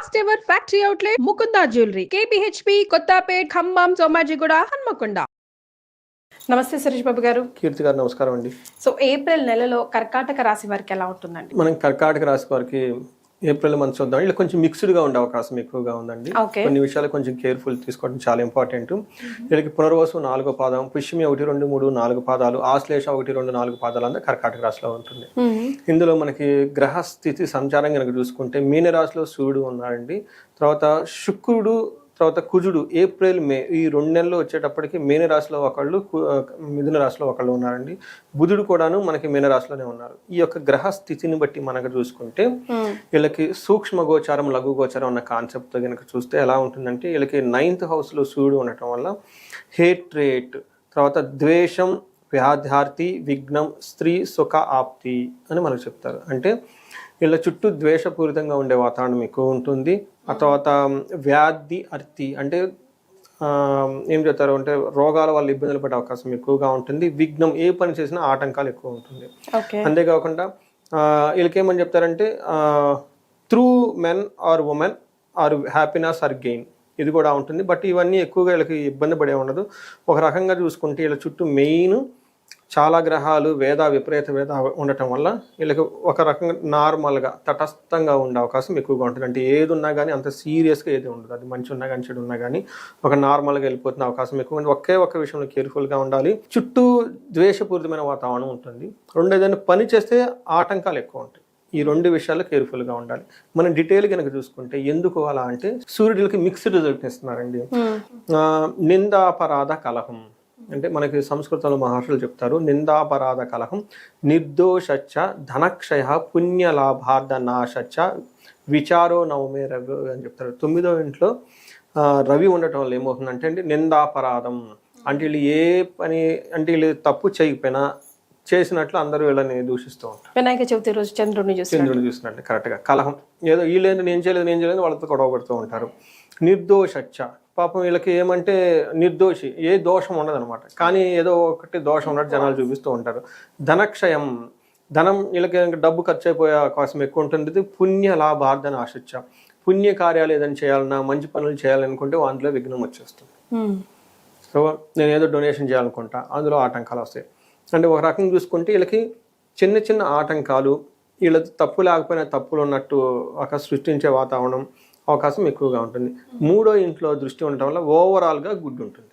First ever factory outlet Mukunda jewellery KPHP Kothapet Khammam Somajiguda Hanamkonda. నమస్తే సురేష్ బాబు గారు. కీర్తి గారు నమస్కారం అండి. సో ఏప్రిల్ నెలలో కర్కాటక రాశి వారికి ఎలా ఉంటుందండి? మనం కర్కాటక రాశి వారికి ఏప్రిల్ మంత్ చూద్దాం. ఇలా కొంచెం మిక్స్డ్గా ఉండే అవకాశం ఎక్కువగా ఉందండి. కొన్ని విషయాలు కొంచెం కేర్ఫుల్ తీసుకోవడం చాలా ఇంపార్టెంట్. వీళ్ళకి పునర్వసు 4వ పాదం, పుష్యమి 1, 2, 3, 4 పాదాలు, ఆశ్లేష 1, 2, 4 పాదాలు అంతా కర్కాటక రాశిలో ఉంటుంది. ఇందులో మనకి గ్రహ స్థితి సంచారం కనుక చూసుకుంటే మీన రాశిలో సూర్యుడు ఉన్నాడండి. తర్వాత శుక్రుడు, తర్వాత కుజుడు ఏప్రిల్ మే ఈ 2 నెలలు వచ్చేటప్పటికి మీన రాశిలో ఒకళ్ళు, మిథున రాశిలో ఒకళ్ళు ఉన్నారండి. బుధుడు కూడాను మనకి మీన రాశిలోనే ఉన్నారు. ఈ యొక్క గ్రహ స్థితిని బట్టి మనకు చూసుకుంటే వీళ్ళకి సూక్ష్మ గోచారం, లఘు గోచారం అన్న కాన్సెప్ట్ కనుక చూస్తే ఎలా ఉంటుందంటే వీళ్ళకి 9th హౌస్లో సూర్యుడు ఉండటం వల్ల హేట్రేట్, తర్వాత ద్వేషం, వ్యాధార్తి, విఘ్నం, స్త్రీ సుఖ ఆప్తి అని మనకు చెప్తారు. అంటే వీళ్ళ చుట్టూ ద్వేషపూరితంగా ఉండే వాతావరణం ఎక్కువ ఉంటుంది. ఆ తర్వాత వ్యాధి అర్తి అంటే ఏం చెప్తారు అంటే రోగాల వల్ల ఇబ్బందులు పడే అవకాశం ఎక్కువగా ఉంటుంది. విఘ్నం, ఏ పని చేసినా ఆటంకాలు ఎక్కువ ఉంటుంది. అంతేకాకుండా వీళ్ళకేమని చెప్తారంటే through men or women or happiness or gain, ఇది కూడా ఉంటుంది. బట్ ఇవన్నీ ఎక్కువగా వీళ్ళకి ఇబ్బంది పడే ఉండదు. ఒక రకంగా చూసుకుంటే వీళ్ళ చుట్టూ మెయిన్ చాలా గ్రహాలు విపరీత వేద ఉండటం వల్ల వీళ్ళకి ఒక రకంగా నార్మల్గా తటస్థంగా ఉండే అవకాశం ఎక్కువగా ఉంటుంది. అంటే ఏది ఉన్నా కానీ అంత సీరియస్గా ఏది ఉండదు. అది మంచి ఉన్నా కానీ చెడు ఉన్నా కానీ ఒక నార్మల్గా వెళ్ళిపోతున్న అవకాశం ఎక్కువ ఉంది. ఒక్క విషయంలో కేర్ఫుల్గా ఉండాలి. చుట్టూ ద్వేషపూరితమైన వాతావరణం ఉంటుంది. రెండోదైనా పని చేస్తే ఆటంకాలు ఎక్కువ ఉంటాయి. ఈ 2 విషయాలు కేర్ఫుల్గా ఉండాలి. మనం డీటెయిల్ కనుక చూసుకుంటే ఎందుకు అలా అంటే సూర్యుడికి మిక్స్డ్ రిజల్ట్ ఇస్తున్నారండి. నిందాపరాధ కలహం అంటే మనకి సంస్కృతంలో మహర్షులు చెప్తారు, నిందాపరాధ కలహం నిర్దోషచ్చ ధనక్షయ పుణ్యలాభార్థ నాశచ్చ విచారో నవమే రవి అని చెప్తారు. 9వ ఇంట్లో రవి ఉండటం వల్ల ఏమవుతుందంటే అండి నిందాపరాధం అంటే వీళ్ళు ఏ పని అంటే వీళ్ళు తప్పు చేయకపోయినా చేసినట్లు అందరూ వీళ్ళని దూషిస్తూ ఉంటారు. వినాయక చవితి రోజు చంద్రుడిని చూసినట్టు కరెక్ట్గా కలహం, ఏదో వీళ్ళేంటి నేను చేయలేదు వాళ్ళతో గొడవ పడుతూ ఉంటారు. నిర్దోషచ్చ పాపం వీళ్ళకి ఏమంటే నిర్దోషి, ఏ దోషం ఉండదు అనమాట. కానీ ఏదో ఒకటి దోషం ఉన్నట్టు జనాలు చూపిస్తూ ఉంటారు. ధనక్షయం, ధనం వీళ్ళకి డబ్బు ఖర్చు అయిపోయే అవకాశం ఎక్కువ ఉంటుంది. పుణ్య లాభార్థన ఆశించ, పుణ్య కార్యాలు ఏదైనా చేయాలన్నా మంచి పనులు చేయాలనుకుంటే అందులో విఘ్నం వచ్చేస్తుంది. సో నేను ఏదో డొనేషన్ చేయాలనుకుంటా, అందులో ఆటంకాలు వస్తాయి. అంటే ఒక రకంగా చూసుకుంటే వీళ్ళకి చిన్న చిన్న ఆటంకాలు, వీళ్ళ తప్పు లేకపోయినా తప్పులు ఉన్నట్టు ఒక సృష్టించే వాతావరణం అవకాశం ఎక్కువగా ఉంటుంది. 3వ ఇంట్లో దృష్టి ఉండటం వల్ల ఓవరాల్గా గుడ్ ఉంటుంది.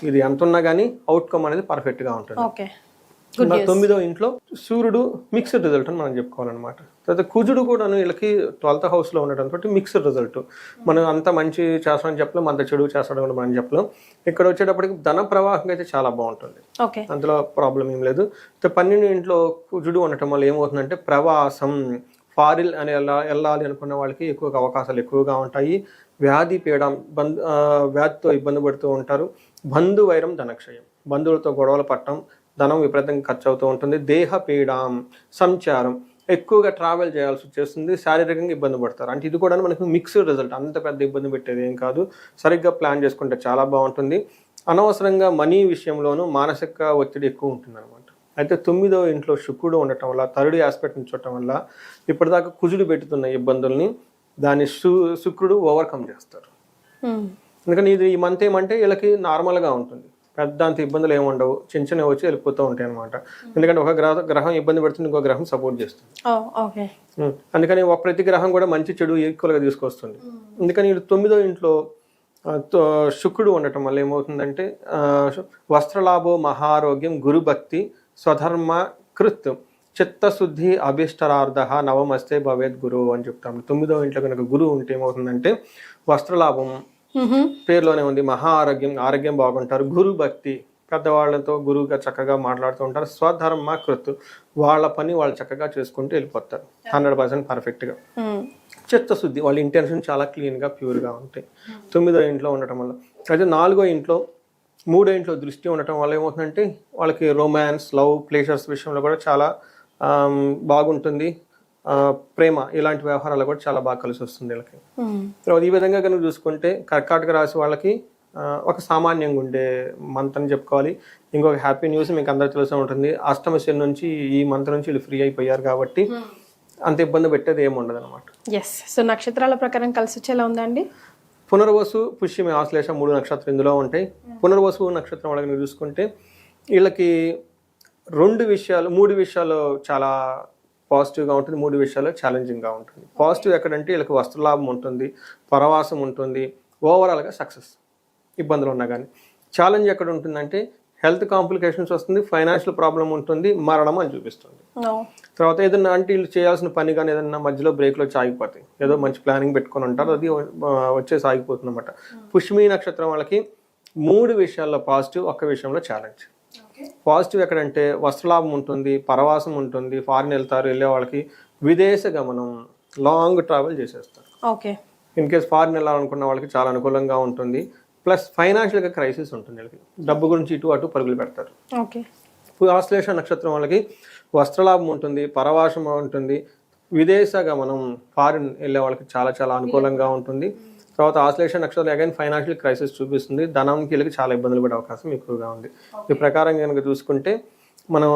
ఇది ఎంత ఉన్నా కానీ అవుట్కమ్ అనేది పర్ఫెక్ట్గా ఉంటుంది. 9వ ఇంట్లో సూర్యుడు మిక్స్డ్ రిజల్ట్ అని మనం చెప్పుకోవాలన్నమాట. తర్వాత కుజుడు కూడా వీళ్ళకి 12th హౌస్లో ఉండటంతో మిక్స్డ్ రిజల్ట్. మనం అంత మంచి చేస్తామని చెప్పలేం, అంత చెడు చేస్తాడని కూడా మనం చెప్పలేం. ఇక్కడ వచ్చేటప్పటికి ధన ప్రవాహం అయితే చాలా బాగుంటుంది, అందులో ప్రాబ్లం ఏం లేదు. 12వ ఇంట్లో కుజుడు ఉండటం వల్ల ఏమవుతుందంటే ప్రవాసం, ఫారిన్ అని వెళ్ళాలి అనుకున్న వాళ్ళకి ఎక్కువగా అవకాశాలు ఎక్కువగా ఉంటాయి. వ్యాధి పీడం, వ్యాధితో ఇబ్బంది పడుతూ ఉంటారు. బంధు వైరం, ధనక్షయం, బంధువులతో గొడవలు పట్టడం, ధనం విపరీతంగా ఖర్చు అవుతూ ఉంటుంది. దేహ పీడం, సంచారం, ఎక్కువగా ట్రావెల్ చేయాల్సి వచ్చేస్తుంది. శారీరకంగా ఇబ్బంది పడతారు. అంటే ఇది కూడా మనకు మిక్స్డ్ రిజల్ట్, అంత పెద్ద ఇబ్బంది పెట్టేది ఏం కాదు. సరిగ్గా ప్లాన్ చేసుకుంటే చాలా బాగుంటుంది. అనవసరంగా మనీ విషయంలోనూ మానసిక ఒత్తిడి ఎక్కువ ఉంటుంది అనమాట. అయితే 9వ ఇంట్లో శుక్రుడు ఉండటం వల్ల, థర్డ్ ఆస్పెక్ట్ నుంచి చూడటం వల్ల ఇప్పటిదాకా కుజుడు పెట్టుతున్న ఇబ్బందుల్ని దాన్ని శుక్రుడు ఓవర్కమ్ చేస్తారు. ఎందుకంటే ఈ మంత్ ఏమంటే వీళ్ళకి నార్మల్గా ఉంటుంది, పెద్ద అంత ఇబ్బందులు ఏమి ఉండవు, చిన్న వచ్చి వెళ్ళిపోతూ ఉంటాయి అనమాట. ఎందుకంటే ఒక గ్రహం ఇబ్బంది పెడుతుంది, ఇంకో గ్రహం సపోర్ట్ చేస్తుంది. అందుకని ప్రతి గ్రహం కూడా మంచి చెడు ఈక్వల్గా తీసుకొస్తుంది. అందుకని వీళ్ళు 9వ ఇంట్లో శుక్రుడు ఉండటం వల్ల ఏమవుతుందంటే వస్త్రలాభో, మహారోగ్యం, గురుభక్తి, స్వధర్మ కృత్, చిత్తశుద్ధి, అభిష్టరార్థ, నవమస్తే భవేద్ గురువు అని చెప్తాం. 9వ ఇంట్లో కనుక గురువు ఉంటే ఏమవుతుందంటే వస్త్రలాభం పేరులోనే ఉంది, మహా ఆరోగ్యం బాగుంటారు. గురు భక్తి, పెద్దవాళ్ళతో గురువుగా చక్కగా మాట్లాడుతూ ఉంటారు. స్వధర్మ కృత్, వాళ్ళ పని వాళ్ళు చక్కగా చేసుకుంటూ వెళ్ళిపోతారు 100% పర్ఫెక్ట్గా. చిత్తశుద్ధి, వాళ్ళ ఇంటెన్షన్ చాలా క్లీన్గా ప్యూర్గా ఉంటాయి 9వ ఇంట్లో ఉండటం వల్ల. అయితే 4వ ఇంట్లో 3వ ఇంట్లో దృష్టి ఉండటం వల్ల ఏమవుతుందంటే వాళ్ళకి రొమాన్స్, లవ్, ప్లేజర్స్ విషయంలో కూడా చాలా బాగుంటుంది. ప్రేమ, ఇలాంటి వ్యవహారాలు కూడా చాలా బాగా కలిసి వస్తుంది వీళ్ళకి. తర్వాత ఈ విధంగా కనుక చూసుకుంటే కర్కాటక రాశి వాళ్ళకి ఒక సామాన్యంగా ఉండే మంత్ అని చెప్పుకోవాలి. ఇంకొక హ్యాపీ న్యూస్ మీకు అందరికీ తెలిసి ఉంటుంది, అష్టమ శని నుంచి ఈ మంత్ నుంచి వీళ్ళు ఫ్రీ అయిపోయారు కాబట్టి అంత ఇబ్బంది పెట్టేది ఏమి ఉండదు అనమాట. ఎస్. సో నక్షత్రాల ప్రకారం కలిసి వచ్చేలా ఉందా అండి? పునర్వసు, పుష్యమి, ఆశ్లేష 3 నక్షత్రాలు ఇందులో ఉంటాయి. పునర్వసు నక్షత్రం వాళ్ళకి మీరు చూసుకుంటే వీళ్ళకి 3 విషయాలు చాలా పాజిటివ్గా ఉంటుంది, 3 విషయాలు ఛాలెంజింగ్గా ఉంటుంది. పాజిటివ్ ఎక్కడంటే వీళ్ళకి వస్త్రలాభం ఉంటుంది, పరవాసం ఉంటుంది, ఓవరాల్గా సక్సెస్ ఇబ్బందులు ఉన్నా కానీ. ఛాలెంజ్ ఎక్కడ ఉంటుందంటే హెల్త్ కాంప్లికేషన్స్ వస్తుంది, ఫైనాన్షియల్ ప్రాబ్లం ఉంటుంది, మరణం అని చూపిస్తుంది. తర్వాత ఏదన్నా అంటే వీళ్ళు చేయాల్సిన పని కానీ ఏదన్నా మధ్యలో బ్రేక్లో ఆగిపోతాయి. ఏదో మంచి ప్లానింగ్ పెట్టుకొని ఉంటారు, అది వచ్చేసి ఆగిపోతుంది అనమాట. పుష్యమి నక్షత్రం వాళ్ళకి 3 విషయాల్లో పాజిటివ్, 1 విషయంలో ఛాలెంజ్. పాజిటివ్ ఎక్కడంటే వస్త్రలాభం ఉంటుంది, పరవాసం ఉంటుంది, ఫారిన్ వెళ్తారు, వెళ్ళే వాళ్ళకి విదేశ గమనం, లాంగ్ ట్రావెల్ చేసేస్తారు. ఓకే. ఇన్ కేస్ ఫారిన్ వెళ్ళాలనుకున్న వాళ్ళకి చాలా అనుకూలంగా ఉంటుంది. ప్లస్ ఫైనాన్షియల్గా క్రైసిస్ ఉంటుంది వీళ్ళకి, డబ్బు గురించి ఇటు అటు పరుగులు పెడతారు. ఓకే. ఆశ్లేష నక్షత్రం వాళ్ళకి వస్త్రలాభం ఉంటుంది, పరవాసం ఉంటుంది, విదేశ గమనం, ఫారిన్ వెళ్ళే వాళ్ళకి చాలా చాలా అనుకూలంగా ఉంటుంది. తర్వాత ఆశ్లేష నక్షత్రం అగైన్ ఫైనాన్షియల్ క్రైసిస్ చూపిస్తుంది, ధనానికి వీళ్ళకి చాలా ఇబ్బందులు పడే అవకాశం ఎక్కువగా ఉంది. ఈ ప్రకారం కనుక చూసుకుంటే మనం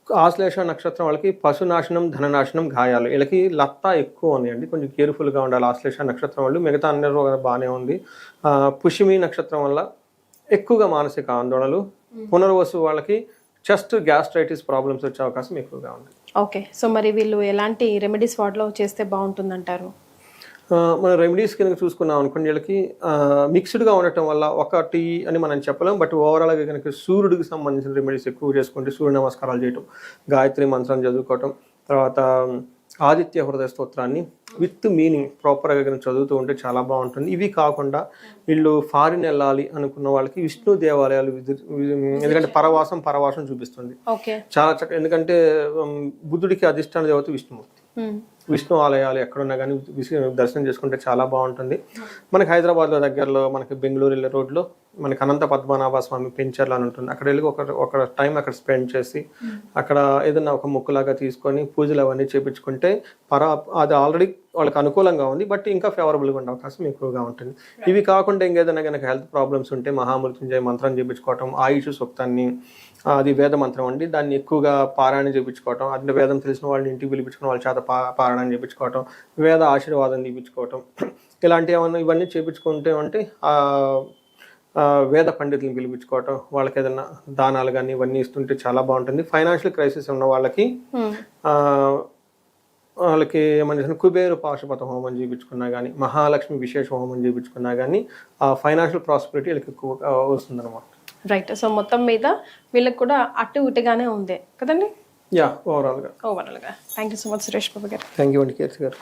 ఆశ్లేష నక్షత్రం వాళ్ళకి పశునాశనం, ధననాశనం, గాయాలు, వీళ్ళకి లత్తా ఎక్కువ ఉన్నాయండి, కొంచెం కేర్ఫుల్గా ఉండాలి ఆశ్లేష నక్షత్రం వాళ్ళు. మిగతా అన్ని రోగాలు బాగానే ఉంది. పుష్యమి నక్షత్రం వల్ల ఎక్కువగా మానసిక ఆందోళనలు, పునర్వసు వాళ్ళకి చెస్ట్ గ్యాస్ట్రైటిస్ ప్రాబ్లమ్స్ వచ్చే అవకాశం ఎక్కువగా ఉంది. ఓకే. సో మరి వీళ్ళు ఎలాంటి రెమెడీస్ వాటిలో చేస్తే బాగుంటుందంటారు? మన రెమెడీస్ కనుక చూసుకున్నాం అనుకోండి, వీళ్ళకి మిక్స్డ్గా ఉండటం వల్ల ఒకటి అని మనం చెప్పలేం. బట్ ఓవరాల్గా కనుక సూర్యుడికి సంబంధించిన రెమెడీస్ ఎక్కువ చేసుకుంటే సూర్య నమస్కారాలు చేయటం, గాయత్రి మంత్రాన్ని చదువుకోవటం, తర్వాత ఆదిత్య హృదయ స్తోత్రాన్ని విత్ మీనింగ్ ప్రాపర్గా కనుక చదువుతూ ఉంటే చాలా బాగుంటుంది. ఇవి కాకుండా వీళ్ళు ఫారిన్ వెళ్ళాలి అనుకున్న వాళ్ళకి విష్ణు దేవాలయాలు, ఎందుకంటే పరవాసం చూపిస్తుంది చాలా చక్కగా. ఎందుకంటే బుద్ధుడికి అధిష్టాన దేవత విష్ణుమూర్తి, విష్ణు ఆలయాలు ఎక్కడున్నా కానీ దర్శనం చేసుకుంటే చాలా బాగుంటుంది. మనకి హైదరాబాద్లో దగ్గరలో మనకి బెంగళూరు వెళ్ళే రోడ్లో మనకి అనంత పద్మనాభ స్వామి పెంచర్లు అని ఉంటుంది. అక్కడ వెళ్ళి ఒక టైం అక్కడ స్పెండ్ చేసి అక్కడ ఏదన్నా ఒక ముక్కులాగా తీసుకొని పూజలు అవన్నీ చేయించుకుంటే అది ఆల్రెడీ వాళ్ళకి అనుకూలంగా ఉంది, బట్ ఇంకా ఫేవరబుల్గా ఉండే అవకాశం ఎక్కువగా ఉంటుంది. ఇవి కాకుండా ఇంకేదైనా కనుక హెల్త్ ప్రాబ్లమ్స్ ఉంటే మహామృత్యుంజయ మంత్రం చేయించుకోవటం, ఆయుష్ సూక్తాన్ని, అది వేద మంత్రం అండి, దాన్ని ఎక్కువగా పారాయణ చేయించుకోవటం, అది వేదం తెలిసిన వాళ్ళని ఇంటికి పిలిపించుకుని వాళ్ళ చేత పారాయణం చేయించుకోవటం, వేద ఆశీర్వాదం తీపించుకోవటం, ఇలాంటివి ఏమన్నా ఇవన్నీ చేయించుకుంటే అంటే వేద పండితులను పిలిపించుకోవటం, వాళ్ళకి ఏదైనా దానాలు కానీ ఇవన్నీ ఇస్తుంటే చాలా బాగుంటుంది. ఫైనాన్షియల్ క్రైసిస్ ఉన్న వాళ్ళకి ఏమన్నా కుబేరు పాశుపత హోమం చేయించుకున్నా కానీ, మహాలక్ష్మి విశేష హోమం చేయించుకున్నా కానీ ఆ ఫైనాన్షియల్ ప్రాస్పెరిటీ వీళ్ళకి ఎక్కువ వస్తుంది అనమాట. రైట్. సో మొత్తం మీద వీళ్ళకి కూడా అటు ఇటుగానే ఉంది కదండి? ఓవరాల్గా. Thank you so much Suresh Babu garu. Thank you అండి కీర్తి గారు.